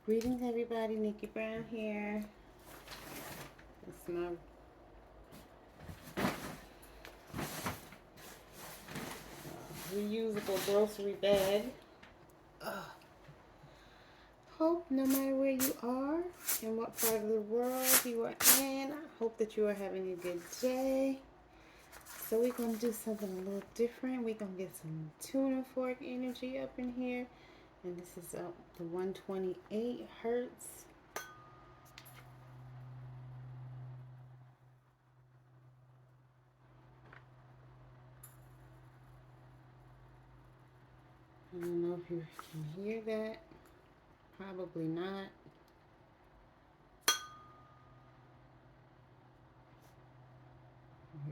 Greetings, everybody. Nikki Brown here. It's my reusable grocery bag. Hope no matter where you are and what part of the world you are in, I hope that you are having a good day. So we're going to do something a little different. We're going to get some tuna fork energy up in here. And this is up to 128 hertz. I don't know if you can hear that. Probably not.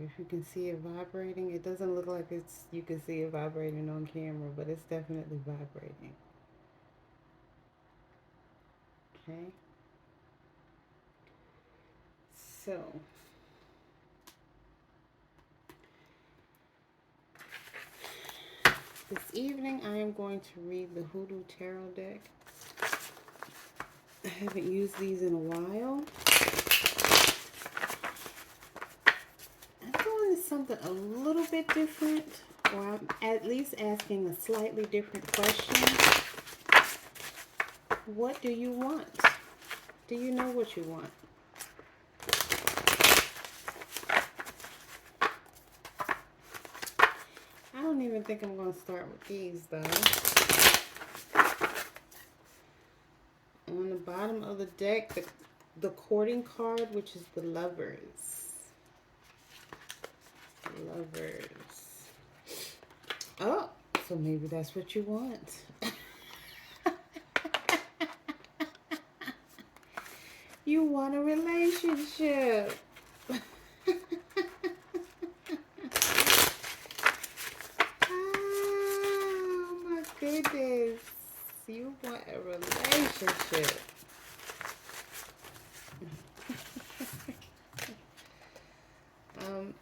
If you can see it vibrating, it doesn't look like you can see it vibrating on camera, but it's definitely vibrating. Okay. So this evening I am going to read the Hoodoo Tarot deck. I haven't used these in a while. I'm going to something a little bit different, or I'm at least asking a slightly different question. What do you want? Do you know what you want? I don't even think I'm going to start with these though. On the bottom of the deck, the courting card, which is the Lovers. Lovers. Oh, so maybe that's what you want. You want a relationship. Oh my goodness. You want a relationship.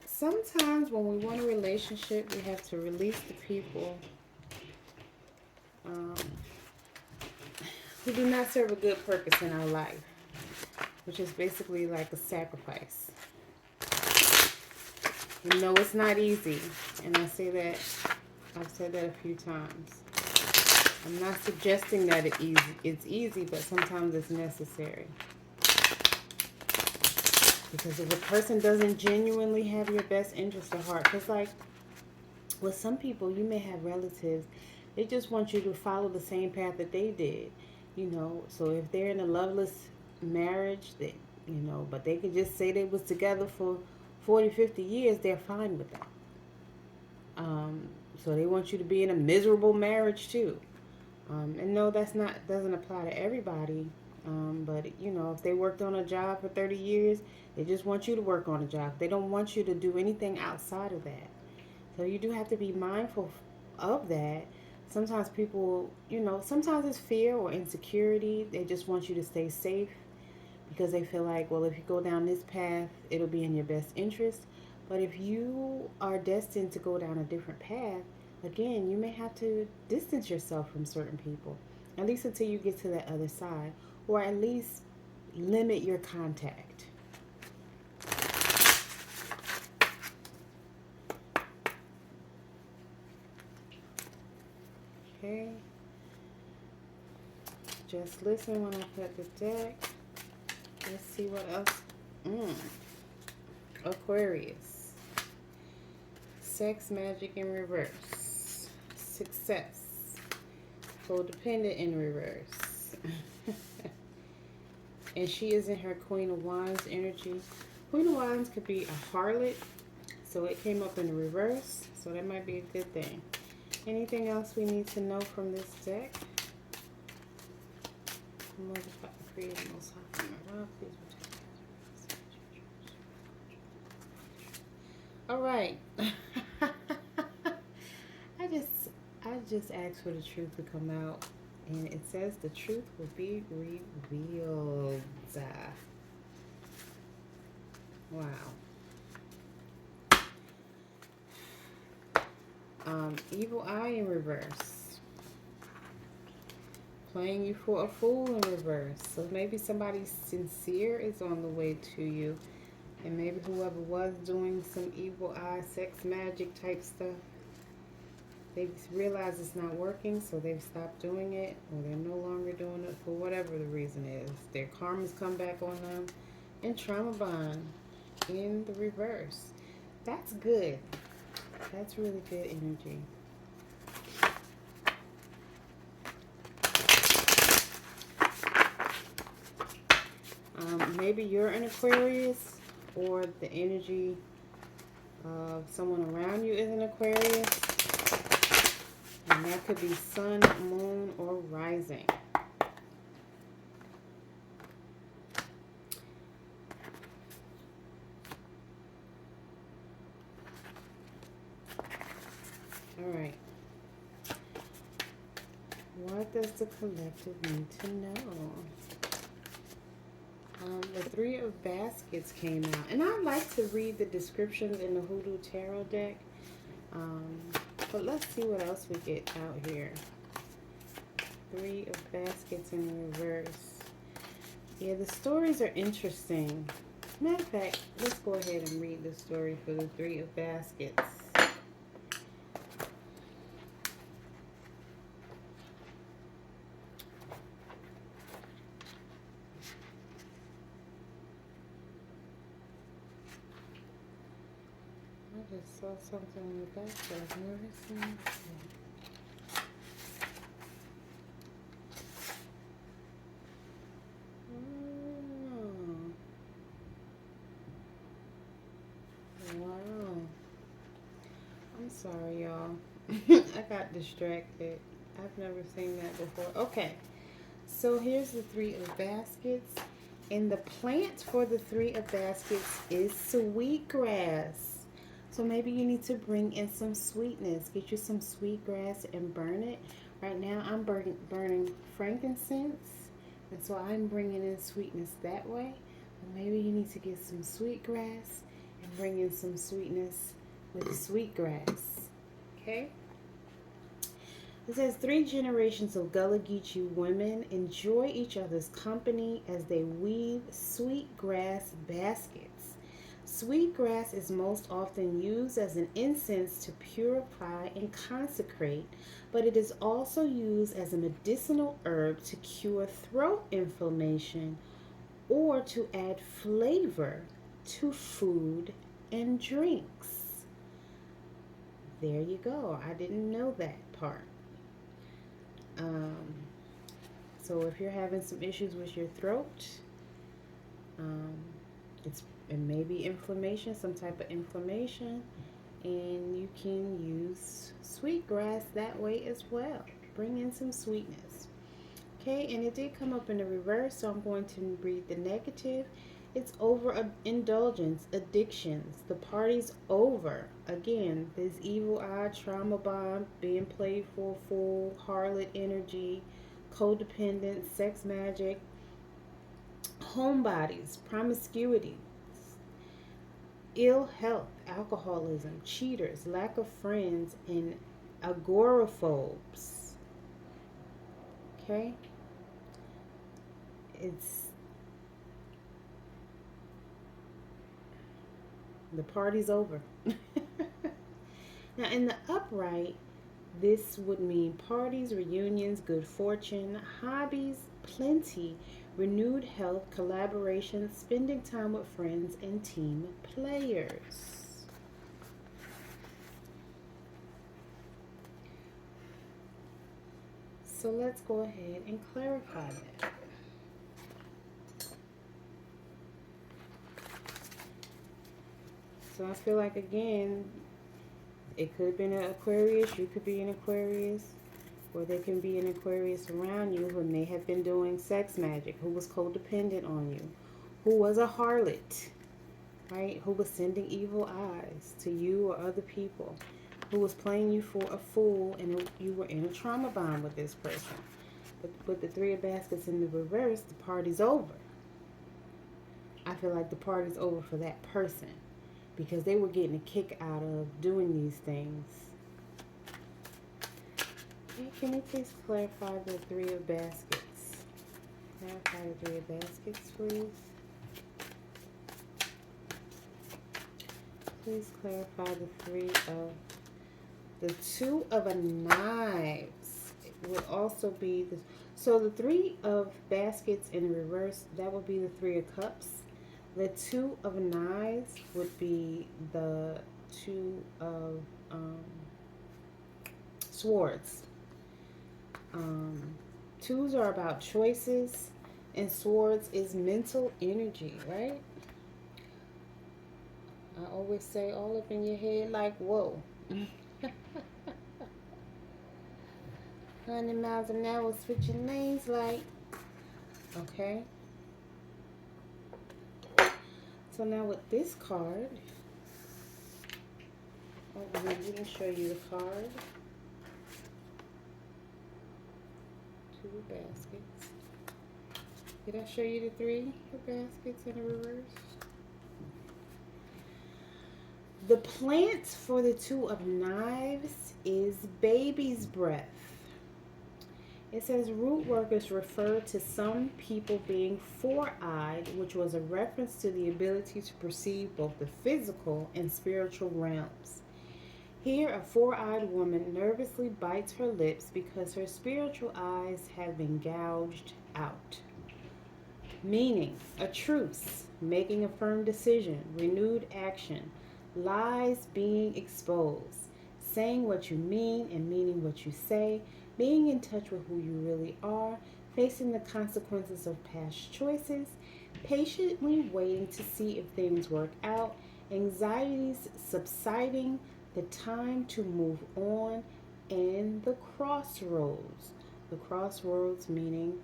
Sometimes when we want a relationship, we have to release the people who do not serve a good purpose in our life, which is basically like a sacrifice. You know, it's not easy, and I've said that a few times. I'm not suggesting that it's easy, but sometimes it's necessary. Because if a person doesn't genuinely have your best interest at heart, because like with some people, you may have relatives, they just want you to follow the same path that they did, you know. So if they're in a loveless marriage, but they could just say they was together for 40, 50 years, they're fine with that. So they want you to be in a miserable marriage too. And no, doesn't apply to everybody. But if they worked on a job for 30 years, they just want you to work on a job. They don't want you to do anything outside of that. So you do have to be mindful of that. Sometimes people, sometimes it's fear or insecurity. They just want you to stay safe because they feel like, well, if you go down this path, it'll be in your best interest. But if you are destined to go down a different path, again, you may have to distance yourself from certain people, at least until you get to that other side, or at least limit your contact. Okay. Just listen when I put the deck. Let's see what else. Aquarius. Sex, magic in reverse. Success. Codependent in reverse. And she is in her Queen of Wands energy. Queen of Wands could be a harlot. So it came up in the reverse. So that might be a good thing. Anything else we need to know from this deck? All right. I just asked for the truth to come out, and it says the truth will be revealed. Wow. Evil eye in reverse. playing you for a fool in reverse. So maybe somebody sincere is on the way to you. And maybe whoever was doing some evil eye, sex, magic type stuff, they realize it's not working, so they've stopped doing it, or they're no longer doing it for whatever the reason is. Their karma's come back on them. And trauma bond in the reverse. That's good. That's really good energy. Maybe you're an Aquarius, or the energy of someone around you is an Aquarius. And that could be sun, moon, or rising. All right. What does the collective need to know? The Three of Baskets came out. And I like to read the descriptions in the Hoodoo Tarot deck. But let's see what else we get out here. Three of Baskets in reverse. Yeah, the stories are interesting. Matter of fact, let's go ahead and read the story for the Three of Baskets. I just saw something in the back that I've never seen before. Wow. I'm sorry, y'all. I got distracted. I've never seen that before. Okay. So here's the Three of Baskets. And the plant for the Three of Baskets is sweetgrass. So maybe you need to bring in some sweetness. Get you some sweetgrass and burn it. Right now I'm burning frankincense. And so I'm bringing in sweetness that way. Maybe you need to get some sweetgrass and bring in some sweetness with sweetgrass. Okay? It says 3 generations of Gullah Geechee women enjoy each other's company as they weave sweetgrass baskets. Sweetgrass is most often used as an incense to purify and consecrate, but it is also used as a medicinal herb to cure throat inflammation or to add flavor to food and drinks. There you go. I didn't know that part. So if you're having some issues with your throat, it may be inflammation, some type of inflammation, and you can use sweetgrass that way as well. Bring in some sweetness. Okay, and it did come up in the reverse, so I'm going to read the negative. It's overindulgence, addictions. The party's over. Again, this evil eye, trauma bond, being played for a fool, harlot energy, codependence, sex magic, homebodies, promiscuity, ill health, alcoholism, cheaters, lack of friends, and agoraphobes. Okay? The party's over. Now, in the upright, this would mean parties, reunions, good fortune, hobbies, plenty, renewed health, collaboration, spending time with friends, and team players. So let's go ahead and clarify that. So I feel like, again, it could have been an Aquarius, you could be an Aquarius, or there can be an Aquarius around you who may have been doing sex magic, who was codependent on you, who was a harlot, right? Who was sending evil eyes to you or other people, who was playing you for a fool, and you were in a trauma bond with this person. But with the Three of Baskets in the reverse, the party's over. I feel like the party's over for that person, because they were getting a kick out of doing these things. Okay, can you please clarify the three of baskets? Clarify the three of baskets, please. Please clarify the three of the two of a knives. It would also be the so the three of baskets in reverse, that would be the three of cups. The two of knives would be the two of swords. Um, Twos are about choices, and swords is mental energy, right? I always say all up in your head, like, whoa. 100 miles an hour switching lanes, like, okay. So now with this card, we didn't show you the card. Two baskets. Did I show you the three baskets in the reverse? The plant for the two of knives is baby's breath. It says root workers refer to some people being four-eyed, which was a reference to the ability to perceive both the physical and spiritual realms. Here, a four-eyed woman nervously bites her lips because her spiritual eyes have been gouged out. Meaning, a truce, making a firm decision, renewed action, lies being exposed, saying what you mean and meaning what you say, being in touch with who you really are, facing the consequences of past choices, patiently waiting to see if things work out, anxieties subsiding, the time to move on, and the crossroads. The crossroads meaning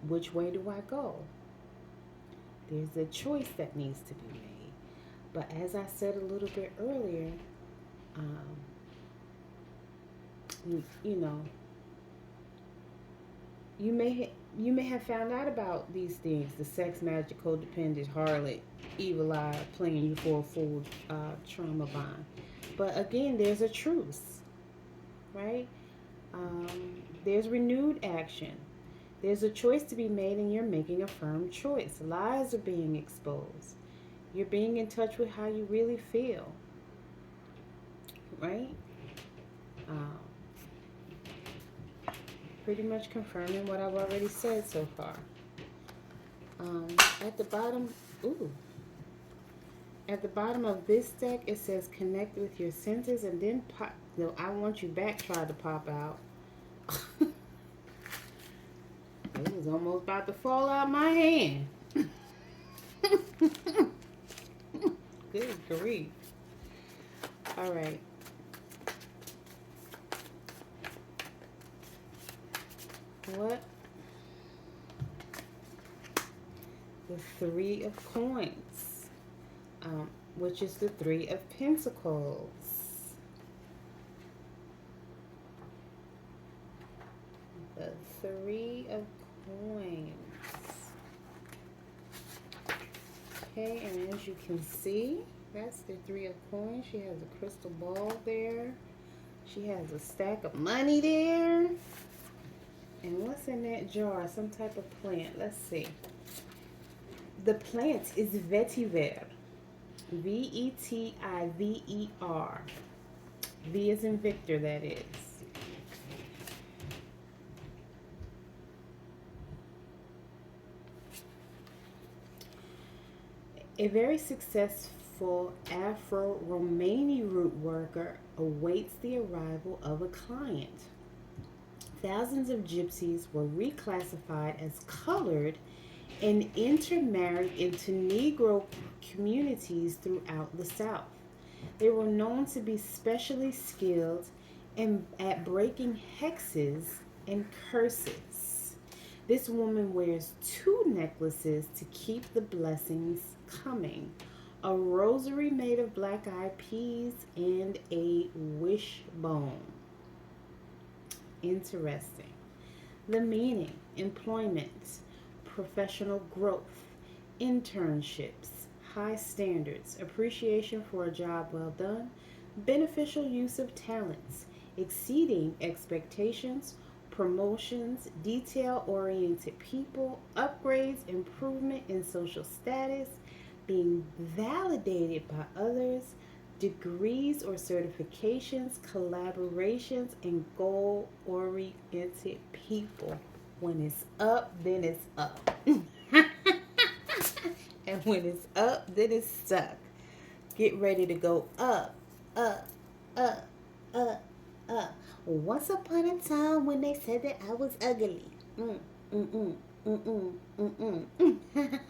which way do I go? There's a choice that needs to be made. But as I said a little bit earlier, you know, you may have found out about these things: the sex, magic, codependent, harlot, evil eye, playing you for a fool, trauma bond. But again, there's a truce, right? There's renewed action. There's a choice to be made, and you're making a firm choice. Lies are being exposed. You're being in touch with how you really feel, right? Um, Pretty much confirming what I've already said so far. At the bottom, ooh, at the bottom of this deck, it says connect with your senses, and then pop. No, I want you back. Tried to pop out. It was almost about to fall out my hand. Good grief. All right. What? The Three of Coins, which is the Three of Pentacles. The Three of Coins. Okay, and as you can see, that's the Three of Coins. She has a crystal ball there. She has a stack of money there. And what's in that jar? Some type of plant. Let's see. The plant is vetiver. Vetiver. V as in Victor, that is. A very successful Afro-Romani root worker awaits the arrival of a client. Thousands of gypsies were reclassified as colored and intermarried into Negro communities throughout the South. They were known to be specially skilled at breaking hexes and curses. This woman wears two necklaces to keep the blessings coming: a rosary made of black-eyed peas and a wishbone. Interesting. The meaning: employment, professional growth, internships, high standards, appreciation for a job well done, beneficial use of talents, exceeding expectations, promotions, detail oriented people, upgrades, improvement in social status, being validated by others, degrees or certifications, collaborations, and goal oriented people. When it's up, then it's up. And when it's up, then it's stuck. Get ready to go up, up, up, up, up. Once upon a time when they said that I was ugly. Mm, mm, mm, mm, mm, mm, mm.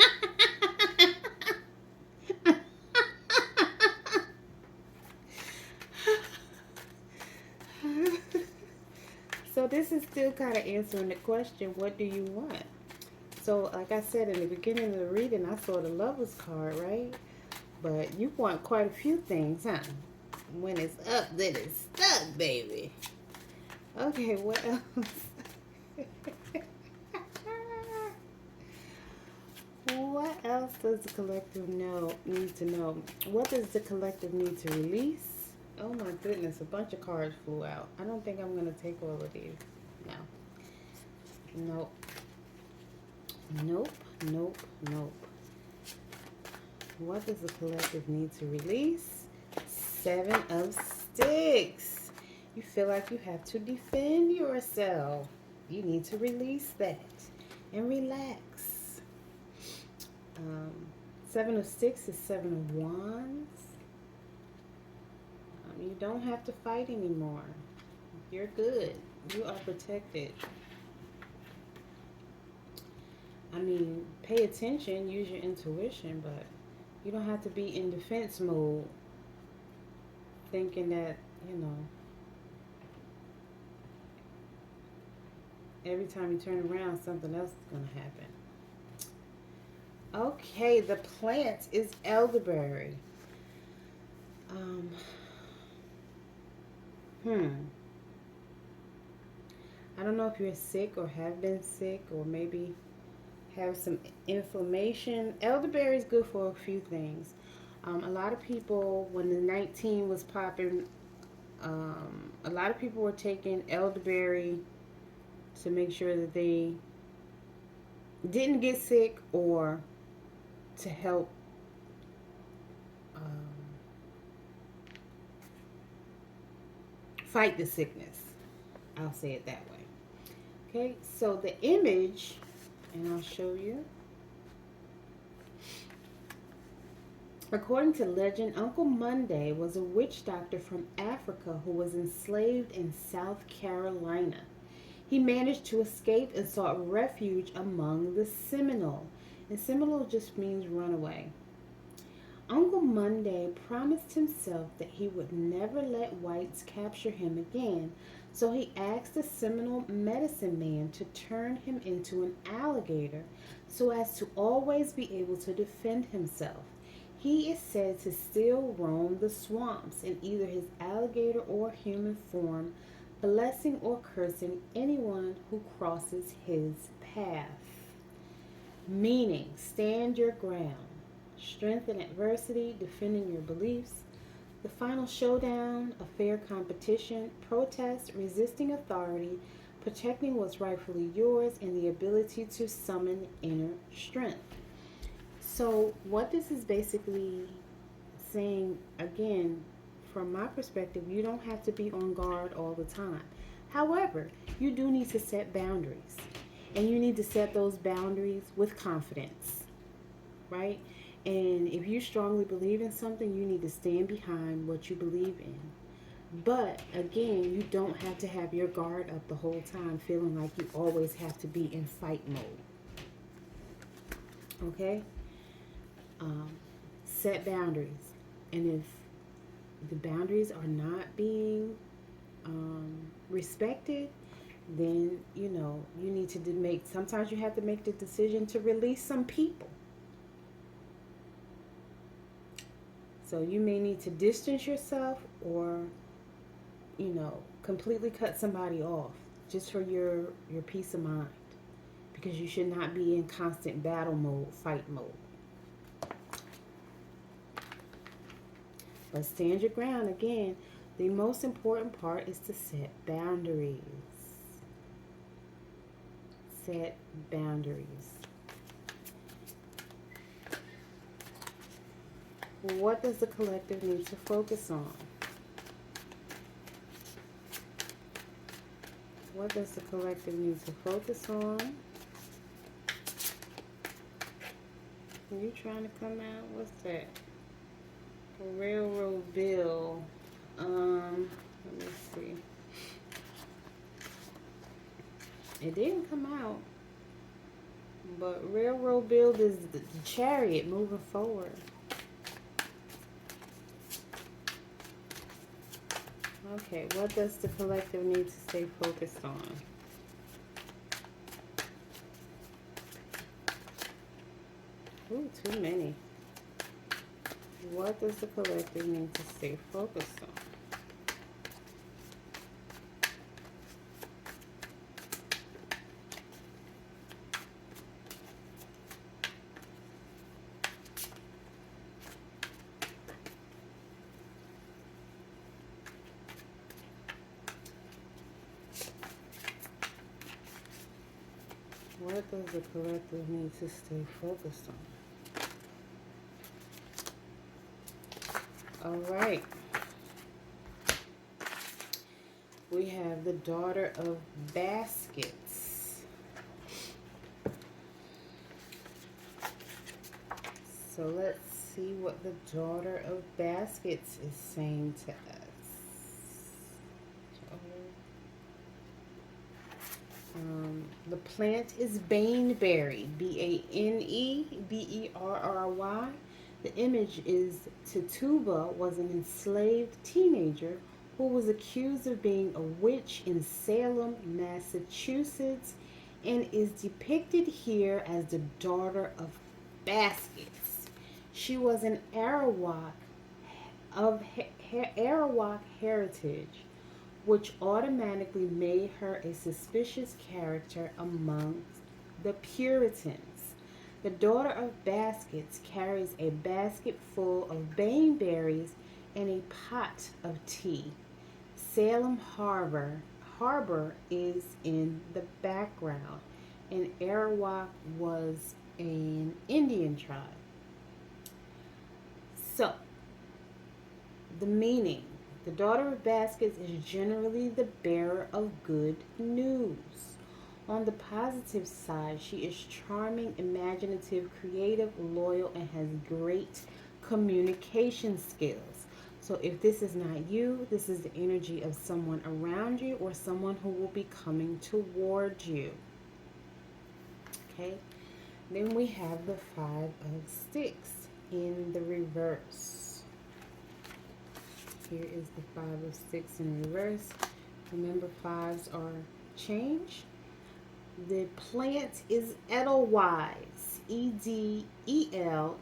So this is still kind of answering the question, what do you want? So like I said in the beginning of the reading, I saw the Lover's card, right? But you want quite a few things, huh? When it's up, then it's stuck, baby. Okay, what else? What else does the collective need to know? What does the collective need to release? Oh my goodness, a bunch of cards flew out. I don't think I'm gonna take all of these. No. Nope. Nope. Nope. Nope. What does the collective need to release? 7 of Sticks. You feel like you have to defend yourself. You need to release that and relax. 7 of Sticks is 7 of Wands. You don't have to fight anymore. You're good. You are protected. I mean, pay attention, use your intuition, but you don't have to be in defense mode thinking that, every time you turn around, something else is going to happen. Okay, the plant is elderberry. Um, I don't know if you're sick or have been sick or maybe have some inflammation. Elderberry is good for a few things. A lot of people, when the 19 was popping, a lot of people were taking elderberry to make sure that they didn't get sick or to help fight the sickness. I'll say it that way. Okay, so the image, and I'll show you. According to legend, Uncle Monday was a witch doctor from Africa who was enslaved in South Carolina. He managed to escape and sought refuge among the Seminole. And Seminole just means runaway. Uncle Monday promised himself that he would never let whites capture him again, so he asked the Seminole medicine man to turn him into an alligator so as to always be able to defend himself. He is said to still roam the swamps in either his alligator or human form, blessing or cursing anyone who crosses his path. Meaning, stand your ground, strength in adversity, defending your beliefs, the final showdown, a fair competition, protest, resisting authority, protecting what's rightfully yours, and the ability to summon inner strength. So, what this is basically saying, again, from my perspective, you don't have to be on guard all the time. However, you do need to set boundaries. And you need to set those boundaries with confidence, right? And if you strongly believe in something, you need to stand behind what you believe in. But again, you don't have to have your guard up the whole time, feeling like you always have to be in fight mode. Okay? Set boundaries. And if the boundaries are not being respected, then you need to make, sometimes you have to make the decision to release some people. So you may need to distance yourself or completely cut somebody off just for your peace of mind, because you should not be in constant battle mode, fight mode. But stand your ground. Again, The most important part is to set boundaries. Set boundaries. What does the collective need to focus on? What does the collective need to focus on? Are you trying to come out? What's that? Railroad bill. Let me see. It didn't come out. But railroad bill is the chariot moving forward. Okay, what does the collective need to stay focused on? Ooh, too many. What does the collective need to stay focused on? What does the collective need to stay focused on? All right. We have the Daughter of Baskets. So let's see what the Daughter of Baskets is saying to us. The plant is baneberry, Baneberry. The image is Tituba was an enslaved teenager who was accused of being a witch in Salem, Massachusetts, and is depicted here as the Daughter of Baskets. She was an Arawak of Arawak heritage, which automatically made her a suspicious character among the Puritans. The Daughter of Baskets carries a basket full of baneberries and a pot of tea. Salem Harbor is in the background, and Arawak was an Indian tribe. So, the meaning. The Daughter of Baskets is generally the bearer of good news. On the positive side, she is charming, imaginative, creative, loyal, and has great communication skills. So if this is not you, this is the energy of someone around you or someone who will be coming toward you. Okay? Then we have the Five of Sticks in the reverse. Here is the Five of Sticks in reverse. Remember, fives are change. The plant is Edelweiss. Edelweiss.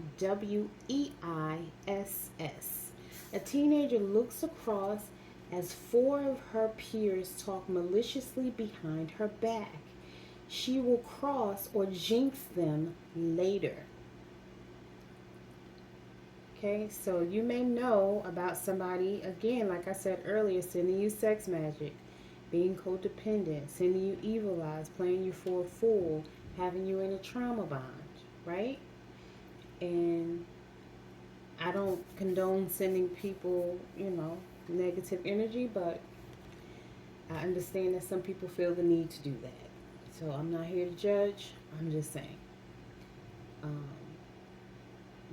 A teenager looks across as four of her peers talk maliciously behind her back. She will cross or jinx them later. Okay, so you may know about somebody, again, like I said earlier, sending you sex magic, being codependent, sending you evil eyes, playing you for a fool, having you in a trauma bond, right? And I don't condone sending people, negative energy, but I understand that some people feel the need to do that. So I'm not here to judge, I'm just saying.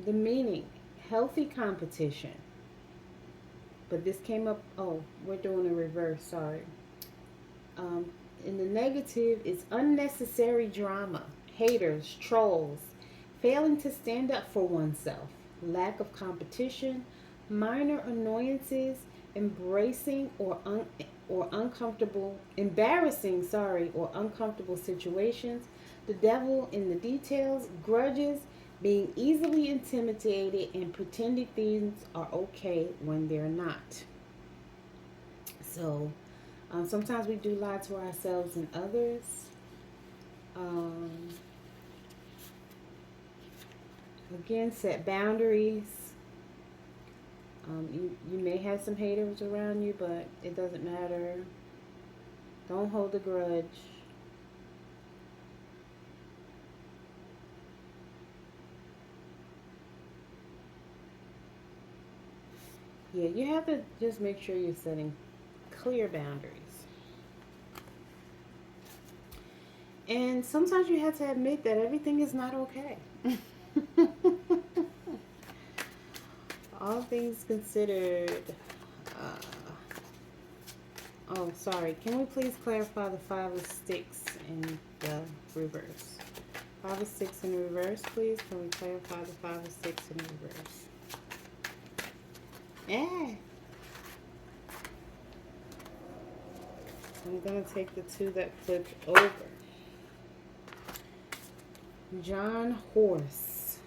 The meaning. Healthy competition. But this came up, we're doing a reverse, sorry. In the negative, it's unnecessary drama, haters, trolls, failing to stand up for oneself, lack of competition, minor annoyances, embracing or uncomfortable situations, the devil in the details, grudges, being easily intimidated, and pretending things are okay when they're not. So, sometimes we do lie to ourselves and others. Again, set boundaries. You may have some haters around you, but it doesn't matter. Don't hold a grudge. Yeah, you have to just make sure you're setting clear boundaries. And sometimes you have to admit that everything is not okay. All things considered. Uh, oh, sorry. Can we please clarify the five of sticks in the reverse? Five of six in reverse, please. Can we clarify the five of six in reverse? Yeah. I'm going to take the two that flipped over. John Horse.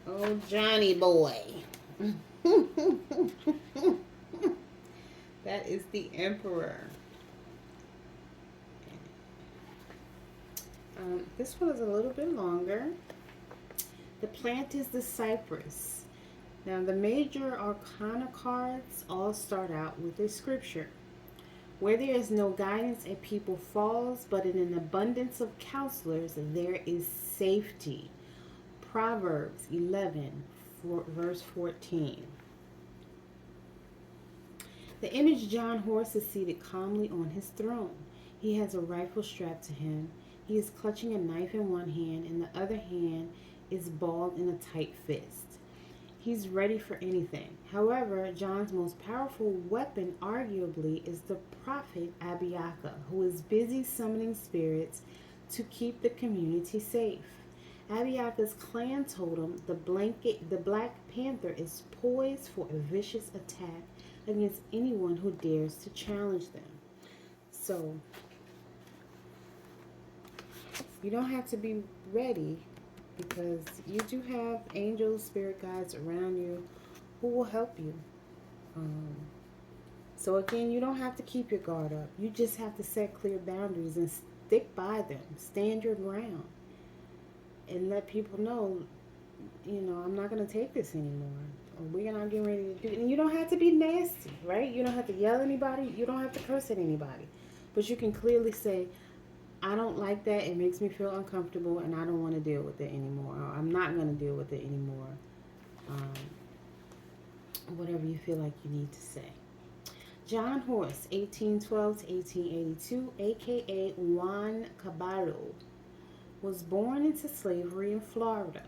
Oh, Johnny boy. That is the Emperor. This one is a little bit longer. The plant is the cypress. Now, the major arcana cards all start out with a scripture. Where there is no guidance, a people falls, but in an abundance of counselors, there is safety. Proverbs 11, verse 14. The image John Horse is seated calmly on his throne. He has a rifle strapped to him. He is clutching a knife in one hand, and the other hand is balled in a tight fist. He's ready for anything. However, John's most powerful weapon, arguably, is the prophet Abiathar, who is busy summoning spirits to keep the community safe. Abiathar's clan totem, the Black Panther, is poised for a vicious attack against anyone who dares to challenge them. So, you don't have to be ready because you do have angels, spirit guides around you who will help you. So again, you don't have to keep your guard up. You just have to set clear boundaries and stick by them. Stand your ground and let people know, I'm not going to take this anymore. Or we're not getting ready to do it. And you don't have to be nasty, right? You don't have to yell at anybody. You don't have to curse at anybody. But you can clearly say, I don't like that. It makes me feel uncomfortable, and I don't want to deal with it anymore. Or I'm not going to deal with it anymore. Whatever you feel like you need to say. John Horse, 1812 to 1882, a.k.a. Juan Caballo, was born into slavery in Florida.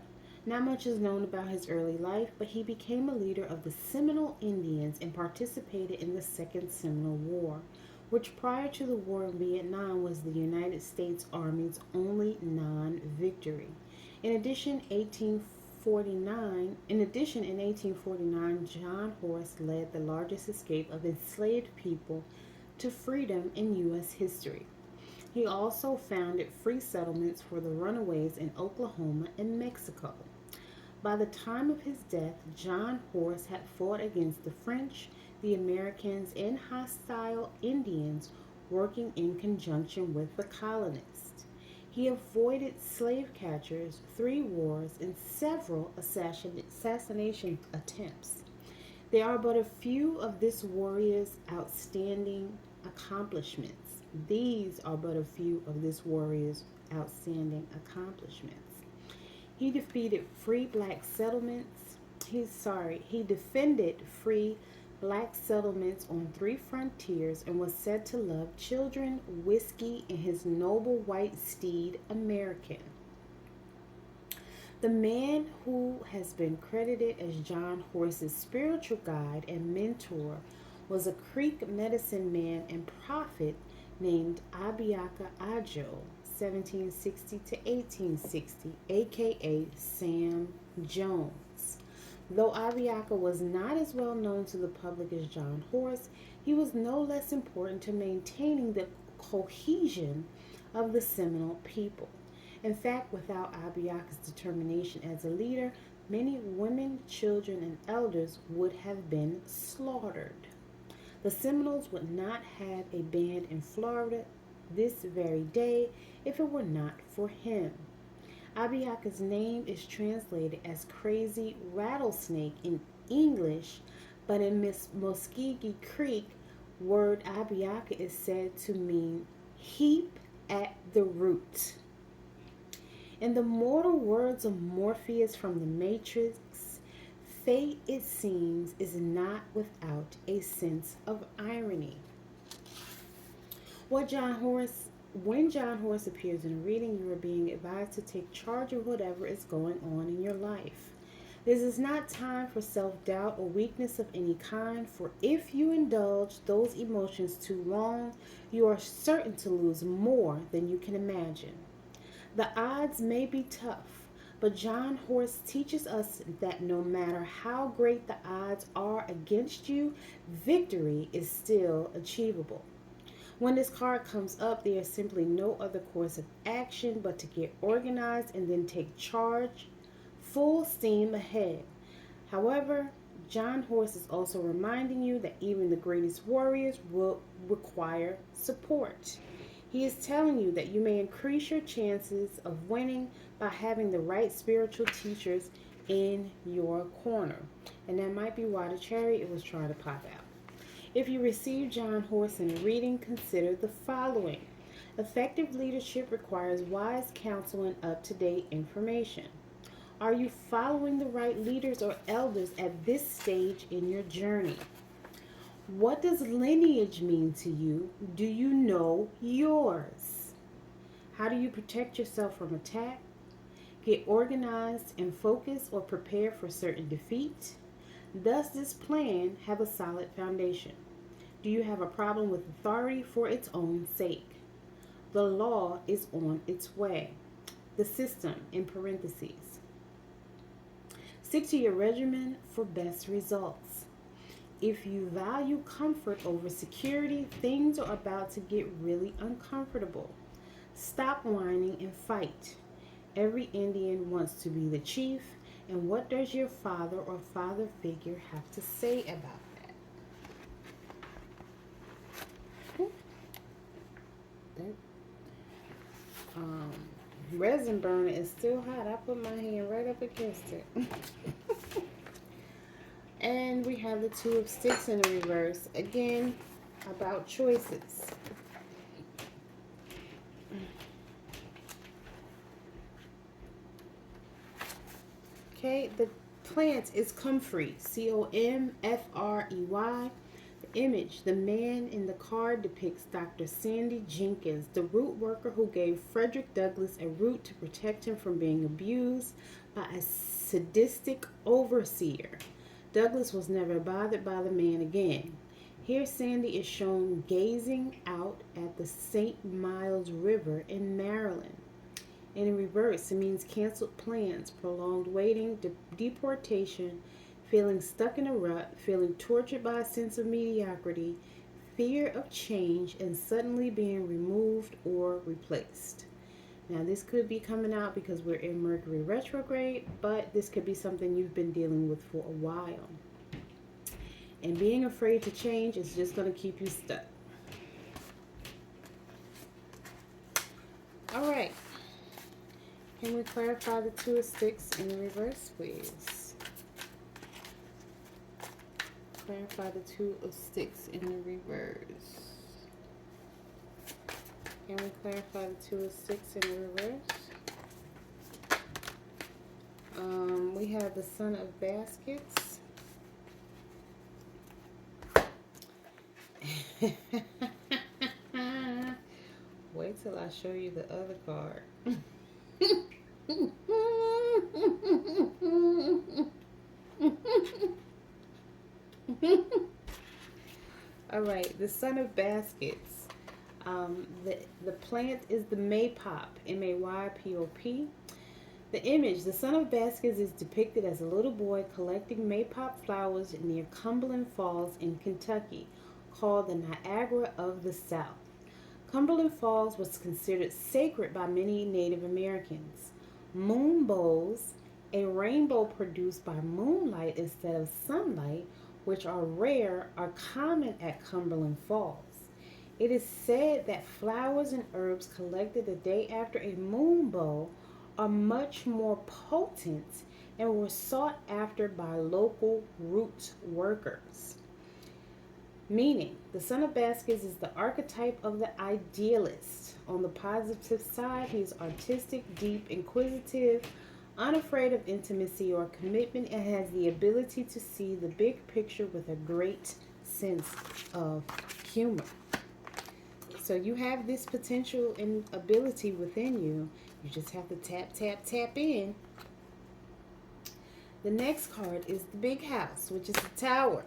Not much is known about his early life, but he became a leader of the Seminole Indians and participated in the Second Seminole War, which prior to the war in Vietnam was the United States Army's only non-victory. In addition, in 1849, John Horse led the largest escape of enslaved people to freedom in U.S. history. He also founded free settlements for the runaways in Oklahoma and Mexico. By the time of his death, John Horse had fought against the French, the Americans, and hostile Indians working in conjunction with the colonists. He avoided slave catchers, 3 wars, and several assassination attempts. There are but a few of this warrior's outstanding accomplishments. These are but a few of this warrior's outstanding accomplishments. He defeated free black settlements. He defended free black settlements on 3 frontiers and was said to love children, whiskey, and his noble white steed, American. The man who has been credited as John Horse's spiritual guide and mentor was a Creek medicine man and prophet named Abiathar Ajo, 1760 to 1860, aka Sam Jones. Though Abiathar was not as well known to the public as John Horse, he was no less important to maintaining the cohesion of the Seminole people. In fact, without Abiathar's determination as a leader, many women, children, and elders would have been slaughtered. The Seminoles would not have a band in Florida this very day if it were not for him. Abiaka's name is translated as crazy rattlesnake in English, but in Muskogee Creek, word Abiaka is said to mean heap at the root. In the mortal words of Morpheus from the Matrix, fate, it seems, is not without a sense of irony. What John Horace When John Horace appears in a reading, you are being advised to take charge of whatever is going on in your life. This is not time for self doubt or weakness of any kind, for if you indulge those emotions too long, you are certain to lose more than you can imagine. The odds may be tough, but John Horace teaches us that no matter how great the odds are against you, victory is still achievable. When this card comes up, there is simply no other course of action but to get organized and then take charge, full steam ahead. However, John Horse is also reminding you that even the greatest warriors will require support. He is telling you that you may increase your chances of winning by having the right spiritual teachers in your corner. And that might be why the chariot was trying to pop out. If you receive John Horse in a reading, consider the following. Effective leadership requires wise counsel and up-to-date information. Are you following the right leaders or elders at this stage in your journey? What does lineage mean to you? Do you know yours? How do you protect yourself from attack? Get organized and focus or prepare for certain defeat? Does this plan have a solid foundation? Do you have a problem with authority for its own sake? The law is on its way. The system, in parentheses. Stick to your regimen for best results. If you value comfort over security, things are about to get really uncomfortable. Stop whining and fight. Every Indian wants to be the chief, and what does your father or father figure have to say about that? That resin burner is still hot. I put my hand right up against it. And we have the Two of Sticks in the reverse. Again, about choices. Okay, the plant is comfrey. Comfrey. The image, the man in the card depicts Dr. Sandy Jenkins, the root worker who gave Frederick Douglass a root to protect him from being abused by a sadistic overseer. Douglass was never bothered by the man again. Here Sandy is shown gazing out at the St. Miles River in Maryland. And in reverse, it means canceled plans, prolonged waiting, deportation, feeling stuck in a rut, feeling tortured by a sense of mediocrity, fear of change, and suddenly being removed or replaced. Now, this could be coming out because we're in Mercury retrograde, but this could be something you've been dealing with for a while. And being afraid to change is just going to keep you stuck. All right. Can we clarify the Two of Sticks in the reverse, please? Clarify the Two of Sticks in the reverse. Can we clarify the Two of Sticks in the reverse? We have the Son of Baskets. Wait till I show you the other card. All right, the Son of Baskets. The plant is the Maypop, Maypop. The image, the Son of Baskets, is depicted as a little boy collecting Maypop flowers near Cumberland Falls in Kentucky, called the Niagara of the South. Cumberland Falls was considered sacred by many Native Americans. Moon bows, a rainbow produced by moonlight instead of sunlight, which are rare, are common at Cumberland Falls. It is said that flowers and herbs collected the day after a moon bow are much more potent and were sought after by local root workers. Meaning, the Son of Baskets is the archetype of the idealist. On the positive side, he's artistic, deep, inquisitive, unafraid of intimacy or commitment, and has the ability to see the big picture with a great sense of humor. So you have this potential and ability within you. You just have to tap, tap, tap in. The next card is the Big House, which is the Tower.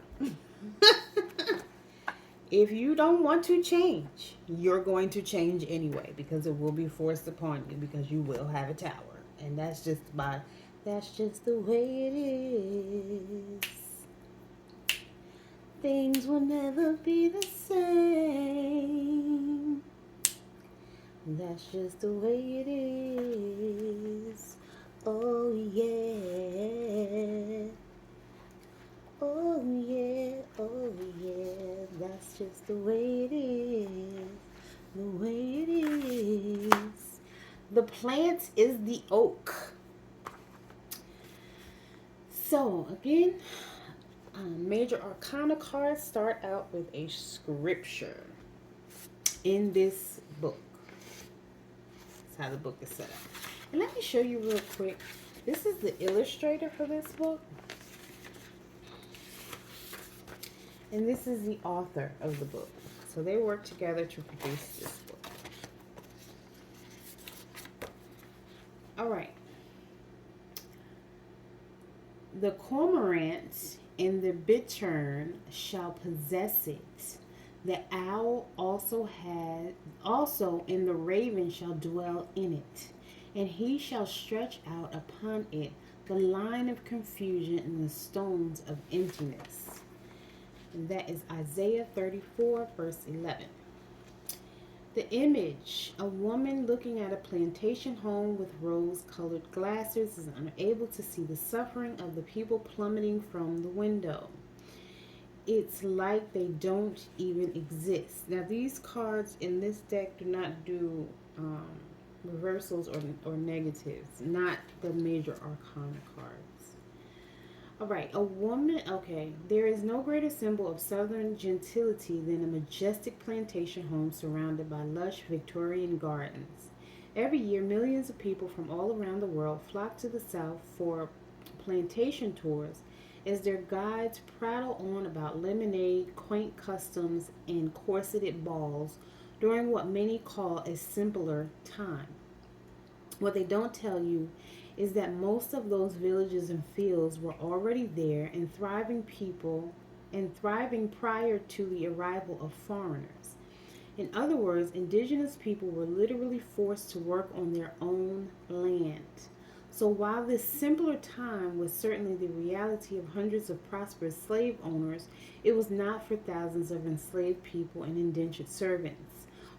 If you don't want to change, you're going to change anyway because it will be forced upon you because you will have a tower. And that's just the way it is. Things will never be the same. That's just the way it is. Oh yeah. Oh yeah, oh yeah, that's just the way it is, the way it is. The plant is the oak. So again, major arcana cards start out with a scripture in this book. That's how the book is set up. And let me show you real quick. This is the illustrator for this book. And this is the author of the book. So they work together to produce this book. All right. The cormorant and the bittern shall possess it. The owl also and the raven shall dwell in it. And he shall stretch out upon it the line of confusion and the stones of emptiness. And that is Isaiah 34, verse 11. The image, a woman looking at a plantation home with rose-colored glasses is unable to see the suffering of the people plummeting from the window. It's like they don't even exist. Now, these cards in this deck do not do reversals or negatives, not the major arcana cards. All right, a woman, okay. There is no greater symbol of southern gentility than a majestic plantation home surrounded by lush Victorian gardens. Every year, millions of people from all around the world flock to the South for plantation tours as their guides prattle on about lemonade, quaint customs, and corseted balls during what many call a simpler time. What they don't tell you is that most of those villages and fields were already there and thriving prior to the arrival of foreigners. In other words, indigenous people were literally forced to work on their own land. So while this simpler time was certainly the reality of hundreds of prosperous slave owners, it was not for thousands of enslaved people and indentured servants.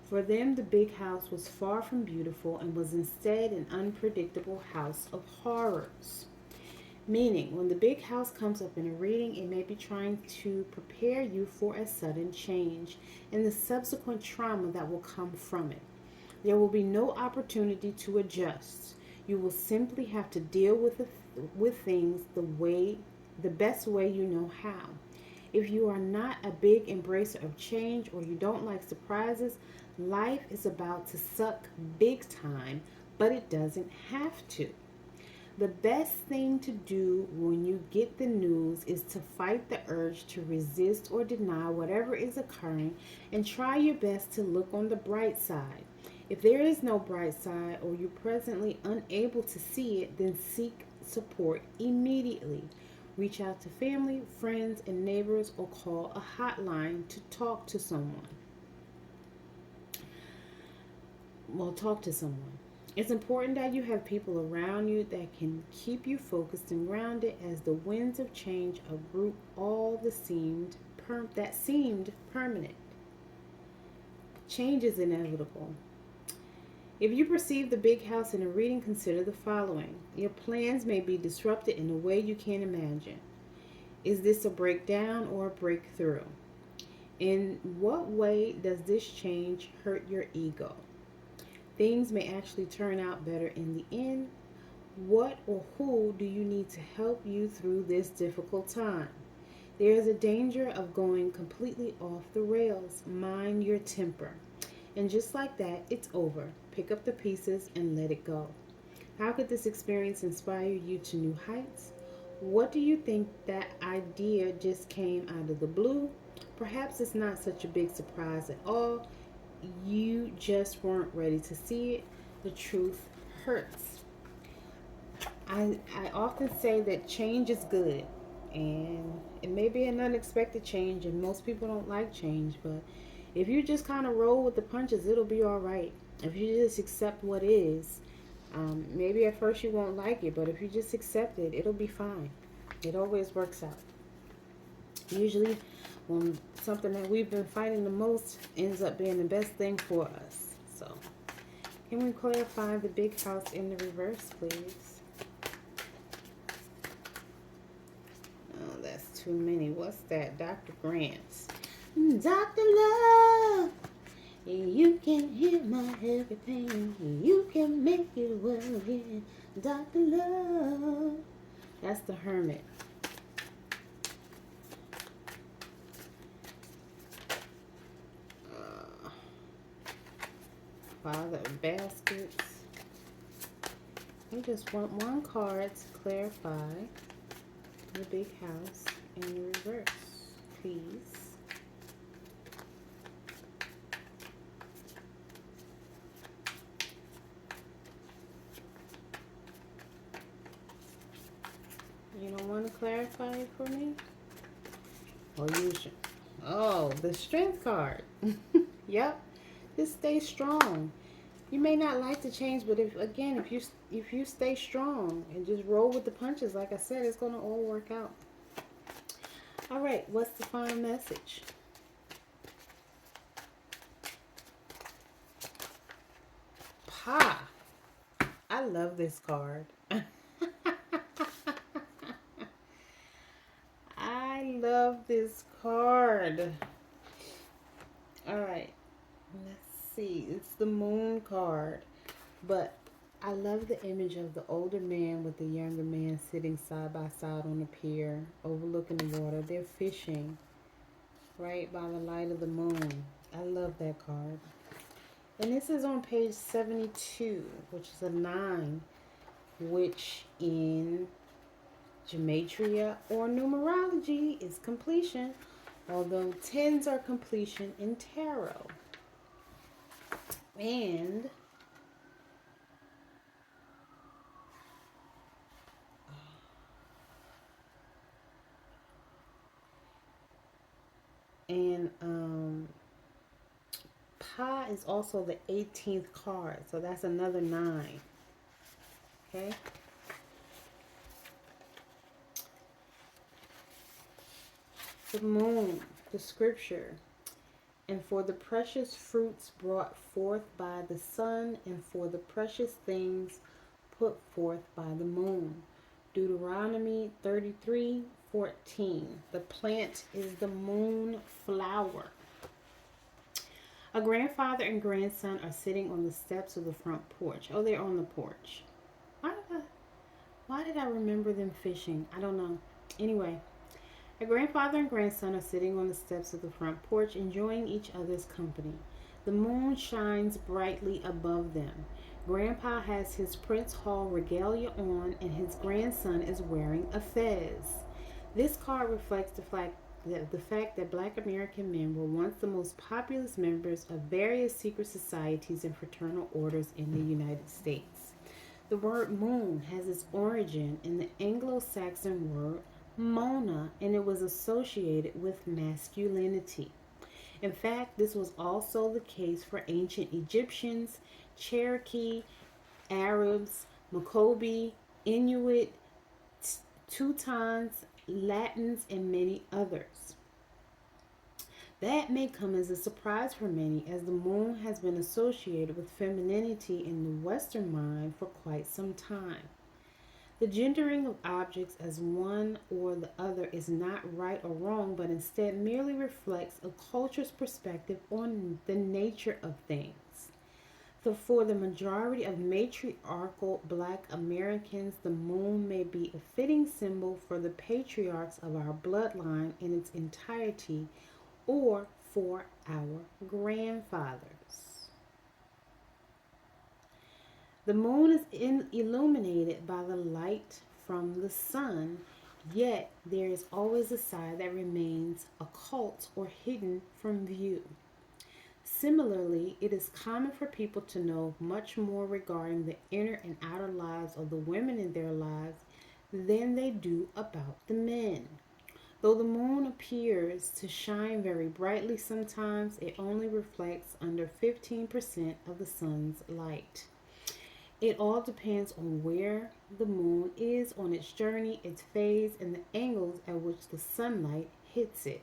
For them, the big house was far from beautiful and was instead an unpredictable house of horrors. Meaning, when the big house comes up in a reading, it may be trying to prepare you for a sudden change and the subsequent trauma that will come from it. There will be no opportunity to adjust. You will simply have to deal with things the best way you know how. If you are not a big embracer of change or you don't like surprises, life is about to suck big time, but it doesn't have to. The best thing to do when you get the news is to fight the urge to resist or deny whatever is occurring and try your best to look on the bright side. If there is no bright side or you're presently unable to see it, then seek support immediately. Reach out to family, friends, and neighbors or call a hotline to talk to someone. It's important that you have people around you that can keep you focused and grounded as the winds of change uproot all that seemed permanent. Change is inevitable. If you perceive the big house in a reading, consider the following. Your plans may be disrupted in a way you can't imagine. Is this a breakdown or a breakthrough? In what way does this change hurt your ego? Things may actually turn out better in the end. What or who do you need to help you through this difficult time? There is a danger of going completely off the rails. Mind your temper. And just like that, it's over. Pick up the pieces and let it go. How could this experience inspire you to new heights? What do you think that idea just came out of the blue? Perhaps it's not such a big surprise at all. You just weren't ready to see it. The truth hurts. I often say that change is good, and it may be an unexpected change, and most people don't like change, but if you just kind of roll with the punches, it'll be all right. If you just accept what is, maybe at first you won't like it, but if you just accept it, it'll be fine. It always works out. Usually, when something that we've been fighting the most ends up being the best thing for us. So, can we clarify the big house in the reverse, please? Oh, that's too many. What's that? Dr. Grant's. Dr. Love, you can hear my every pain. You can make it well again. Dr. Love. That's the Hermit. Father of Baskets. We just want one card to clarify the big house in reverse, please. You don't want to clarify it for me? Or you should. Oh, the Strength card. Yep. Just stay strong. You may not like the change, but if you stay strong and just roll with the punches, like I said, it's gonna all work out. All right, what's the final message? Pa, I love this card. I love this card. All right, let's see. It's the Moon card, but I love the image of the older man with the younger man sitting side by side on the pier, overlooking the water. They're fishing right by the light of the moon. I love that card. And this is on page 72, which is a 9, which in gematria or numerology is completion, although 10s are completion in tarot. And and Pa is also the 18th card, so that's another 9. Okay. The moon, the scripture. And for the precious fruits brought forth by the sun, and for the precious things put forth by the moon. Deuteronomy 33:14. The plant is the moon flower. A grandfather and grandson are sitting on the steps of the front porch. Oh, they're on the porch. Why did I remember them fishing? I don't know. Anyway, a grandfather and grandson are sitting on the steps of the front porch, enjoying each other's company. The moon shines brightly above them. Grandpa has his Prince Hall regalia on, and his grandson is wearing a fez. This card reflects the fact that Black American men were once the most populous members of various secret societies and fraternal orders in the United States. The word moon has its origin in the Anglo-Saxon word Mona, and it was associated with masculinity. In fact, this was also the case for ancient Egyptians, Cherokee, Arabs, Maccabee, Inuit, Teutons, Latins, and many others. That may come as a surprise for many, as the moon has been associated with femininity in the Western mind for quite some time. The gendering of objects as one or the other is not right or wrong, but instead merely reflects a culture's perspective on the nature of things. So for the majority of matriarchal Black Americans, the moon may be a fitting symbol for the patriarchs of our bloodline in its entirety or for our grandfathers. The moon is illuminated by the light from the sun, yet there is always a side that remains occult or hidden from view. Similarly, it is common for people to know much more regarding the inner and outer lives of the women in their lives than they do about the men. Though the moon appears to shine very brightly sometimes, it only reflects under 15% of the sun's light. It all depends on where the moon is on its journey, its phase, and the angles at which the sunlight hits it.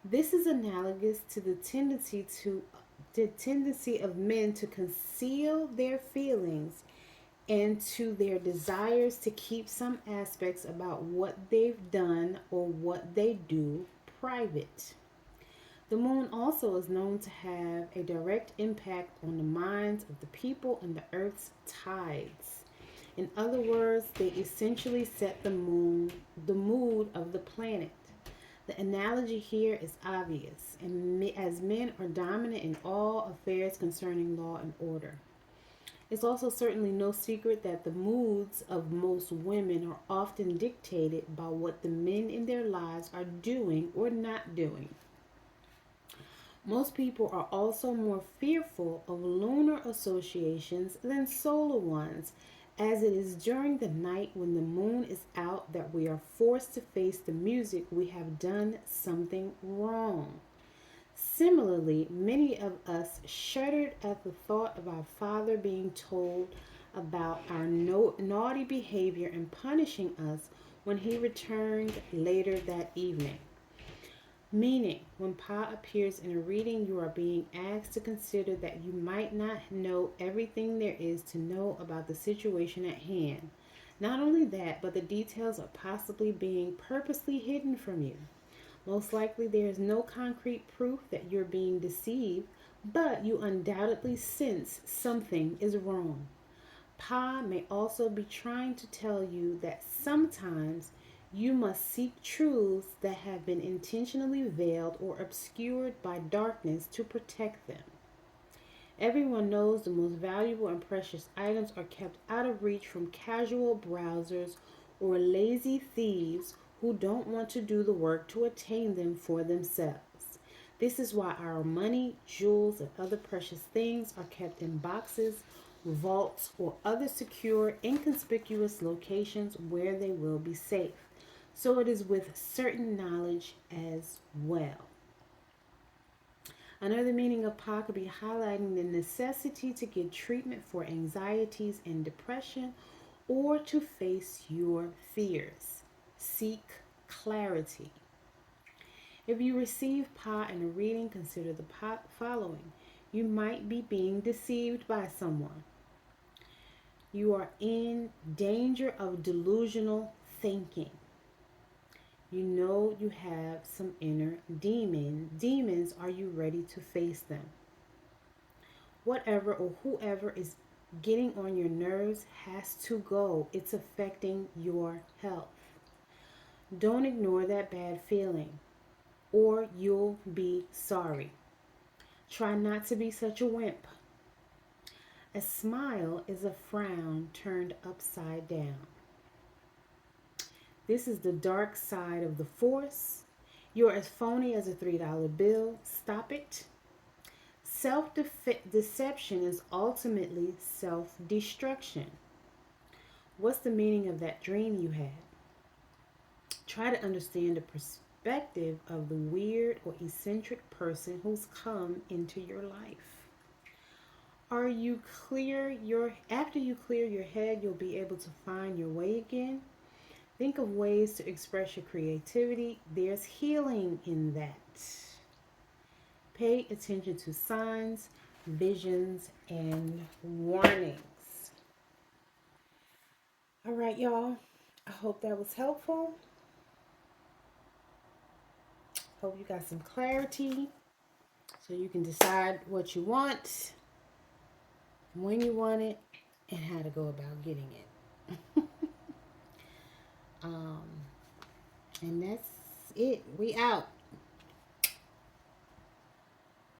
This is analogous to the tendency of men to conceal their feelings and to their desires to keep some aspects about what they've done or what they do private. The moon also is known to have a direct impact on the minds of the people and the earth's tides. In other words, they essentially set the mood of the planet. The analogy here is obvious, and as men are dominant in all affairs concerning law and order. It's also certainly no secret that the moods of most women are often dictated by what the men in their lives are doing or not doing. Most people are also more fearful of lunar associations than solar ones, as it is during the night when the moon is out that we are forced to face the music we have done something wrong. Similarly, many of us shuddered at the thought of our father being told about our naughty behavior and punishing us when he returned later that evening. Meaning, when Pa appears in a reading, you are being asked to consider that you might not know everything there is to know about the situation at hand. Not only that, but the details are possibly being purposely hidden from you. Most likely, there is no concrete proof that you're being deceived, but you undoubtedly sense something is wrong. Pa may also be trying to tell you that sometimes you must seek truths that have been intentionally veiled or obscured by darkness to protect them. Everyone knows the most valuable and precious items are kept out of reach from casual browsers or lazy thieves who don't want to do the work to attain them for themselves. This is why our money, jewels, and other precious things are kept in boxes, vaults, or other secure, inconspicuous locations where they will be safe. So it is with certain knowledge as well. Another meaning of Pa could be highlighting the necessity to get treatment for anxieties and depression or to face your fears. Seek clarity. If you receive Pa in a reading, consider the following. You might be being deceived by someone. You are in danger of delusional thinking. You know you have some inner demons. Are you ready to face them? Whatever or whoever is getting on your nerves has to go. It's affecting your health. Don't ignore that bad feeling, or you'll be sorry. Try not to be such a wimp. A smile is a frown turned upside down. This is the dark side of the force. You're as phony as a $3 bill. Stop it. Self-deception is ultimately self-destruction. What's the meaning of that dream you had? Try to understand the perspective of the weird or eccentric person who's come into your life. Are you clear after you clear your head, you'll be able to find your way again? Think of ways to express your creativity. There's healing in that. Pay attention to signs, visions, and warnings. All right, y'all. I hope that was helpful. Hope you got some clarity so you can decide what you want. when you want it, and how to go about getting it. um, and that's it. We out.